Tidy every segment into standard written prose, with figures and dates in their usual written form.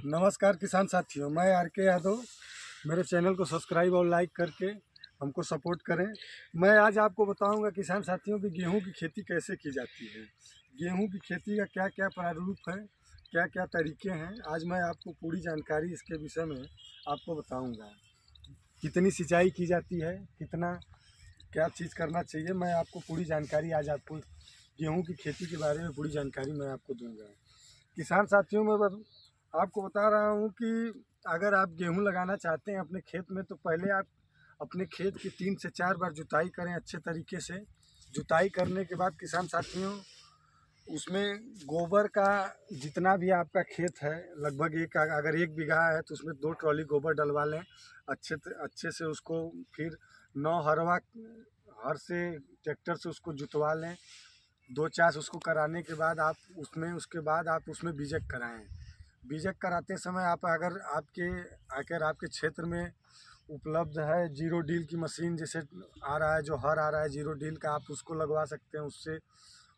नमस्कार किसान साथियों, मैं आर के यादव। मेरे चैनल को सब्सक्राइब और लाइक करके हमको सपोर्ट करें। मैं आज आपको बताऊंगा किसान साथियों की गेहूं की खेती कैसे की जाती है। गेहूं की खेती का क्या क्या प्रारूप है, क्या क्या तरीके हैं, आज मैं आपको पूरी जानकारी इसके विषय में आपको बताऊंगा। कितनी सिंचाई की जाती है, कितना क्या चीज़ करना चाहिए, मैं आपको पूरी जानकारी आज आपको गेहूँ की खेती के बारे में पूरी जानकारी मैं आपको दूँगा। किसान साथियों, मैं आपको बता रहा हूँ कि अगर आप गेहूं लगाना चाहते हैं अपने खेत में, तो पहले आप अपने खेत की 3 से 4 बार जुताई करें अच्छे तरीके से। जुताई करने के बाद किसान साथियों, उसमें गोबर का जितना भी आपका खेत है, लगभग अगर 1 बीघा है तो उसमें 2 ट्रॉली गोबर डलवा लें। अच्छे से उसको फिर 9 हरवा हर से ट्रैक्टर से उसको जुतवा लें। 2 चास उसको कराने के बाद आप उसके बाद आप उसमें बीजक कराएं। बीजक कराते समय आप अगर आपके क्षेत्र में उपलब्ध है जीरो डील की मशीन, जैसे आ रहा है, जो हर आ रहा है जीरो डील का, आप उसको लगवा सकते हैं। उससे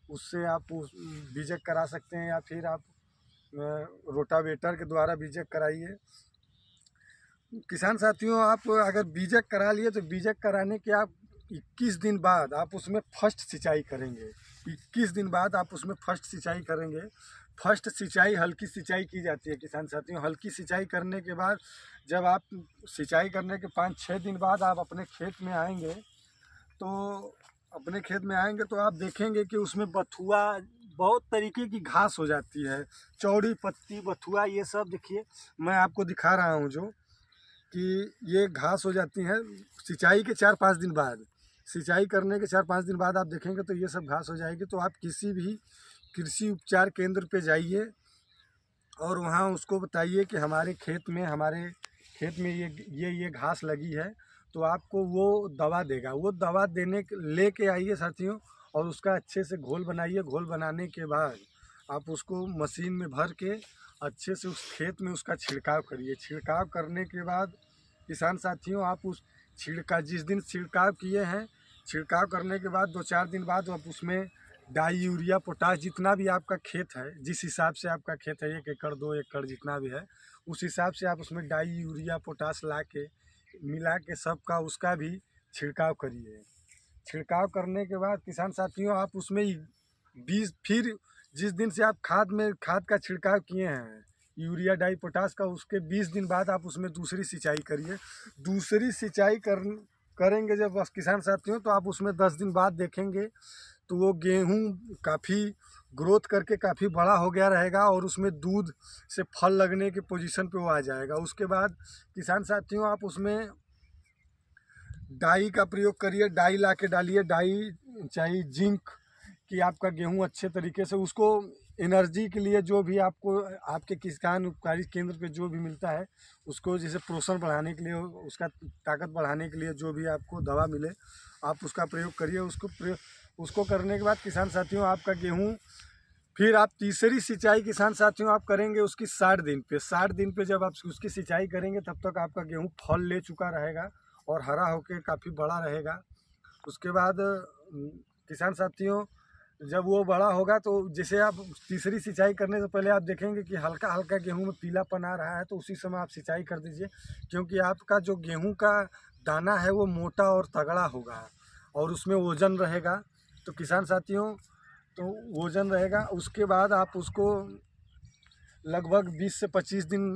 उससे आप उस बीजक करा सकते हैं, या फिर आप रोटावेटर के द्वारा बीजक कराइए। किसान साथियों, आप अगर बीजक करा लिए तो बीजक कराने के आप 21 दिन बाद आप उसमें फर्स्ट सिंचाई करेंगे। 21 दिन बाद आप उसमें फर्स्ट सिंचाई करेंगे। फर्स्ट सिंचाई हल्की सिंचाई की जाती है किसान साथियों। हल्की सिंचाई करने के बाद जब आप सिंचाई करने के 5-6 दिन बाद आप अपने खेत में आएंगे, तो आप देखेंगे कि उसमें बथुआ, बहुत तरीके की घास हो जाती है, चौड़ी पत्ती बथुआ, ये सब देखिए मैं आपको दिखा रहा हूँ जो कि ये घास हो जाती हैं। सिंचाई के 4-5 दिन बाद, सिंचाई करने के 4-5 दिन बाद आप देखेंगे तो ये सब घास हो जाएगी। तो आप किसी भी कृषि उपचार केंद्र पे जाइए और वहाँ उसको बताइए कि हमारे खेत में ये घास लगी है, तो आपको वो दवा देगा। वो दवा लेके आइए साथियों, और उसका अच्छे से घोल बनाइए। घोल बनाने के बाद आप उसको मशीन में भर के अच्छे से उस खेत में उसका छिड़काव करिए। छिड़काव करने के बाद किसान साथियों, आप उस जिस दिन छिड़काव किए हैं, छिड़काव करने के बाद 2-4 दिन बाद आप उसमें डाई, यूरिया, पोटाश, जितना भी आपका खेत है, जिस हिसाब से आपका खेत है, 1 एकड़ 2 एकड़ जितना भी है, उस हिसाब से आप उसमें डाई, यूरिया, पोटाश मिला के सबका उसका भी छिड़काव करिए। छिड़काव करने के बाद किसान साथियों, आप उसमें बीज, फिर जिस दिन से आप खाद का छिड़काव किए हैं, यूरिया, डाई, पोटाश का, उसके 20 दिन बाद आप उसमें दूसरी सिंचाई करिए। दूसरी सिंचाई करेंगे जब बस किसान साथियों, तो आप उसमें 10 दिन बाद देखेंगे तो वो गेहूँ काफ़ी ग्रोथ करके काफ़ी बड़ा हो गया रहेगा, और उसमें दूध से फल लगने के पोजीशन पे वो आ जाएगा। उसके बाद किसान साथियों, आप उसमें डाई का प्रयोग करिए। डाई ला के डालिए। डाई चाहिए जिंक कि आपका गेहूं अच्छे तरीके से, उसको एनर्जी के लिए जो भी आपको आपके किसान उपकारी केंद्र पे जो भी मिलता है, उसको जैसे पोषण बढ़ाने के लिए, उसका ताकत बढ़ाने के लिए जो भी आपको दवा मिले, आप उसका प्रयोग करिए। उसको करने के बाद किसान साथियों, आपका गेहूँ, फिर आप तीसरी सिंचाई किसान साथियों आप करेंगे उसकी 60 दिन पे। 60 दिन पे जब आप उसकी सिंचाई करेंगे, तब तक आपका गेहूँ फल ले चुका रहेगा और हरा होकर काफ़ी बड़ा रहेगा। उसके बाद किसान साथियों, जब वो बड़ा होगा, तो जैसे आप तीसरी सिंचाई करने से पहले आप देखेंगे कि हल्का हल्का गेहूं में पीलापन आ रहा है, तो उसी समय आप सिंचाई कर दीजिए, क्योंकि आपका जो गेहूं का दाना है वो मोटा और तगड़ा होगा और उसमें वजन रहेगा। तो किसान साथियों, तो वजन रहेगा। उसके बाद आप उसको लगभग 20 से 25 दिन,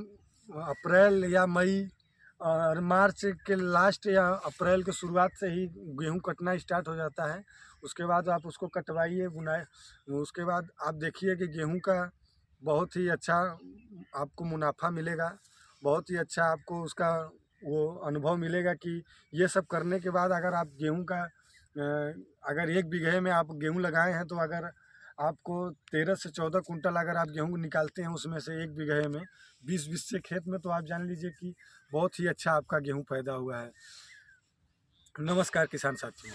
अप्रैल या मई और मार्च के लास्ट या अप्रैल के शुरुआत से ही गेहूं कटना स्टार्ट हो जाता है। उसके बाद आप उसको कटवाइए, बुनाए। उसके बाद आप देखिए कि गेहूं का बहुत ही अच्छा आपको मुनाफा मिलेगा, बहुत ही अच्छा आपको उसका वो अनुभव मिलेगा कि ये सब करने के बाद अगर आप गेहूं का अगर 1 बीघे में आप गेहूं लगाए हैं, तो अगर आपको 13 से 14 कुंटल अगर आप गेहूं निकालते हैं उसमें से 1 बीघे में 20-20 से खेत में, तो आप जान लीजिए कि बहुत ही अच्छा आपका गेहूं पैदा हुआ है। नमस्कार किसान साथियों।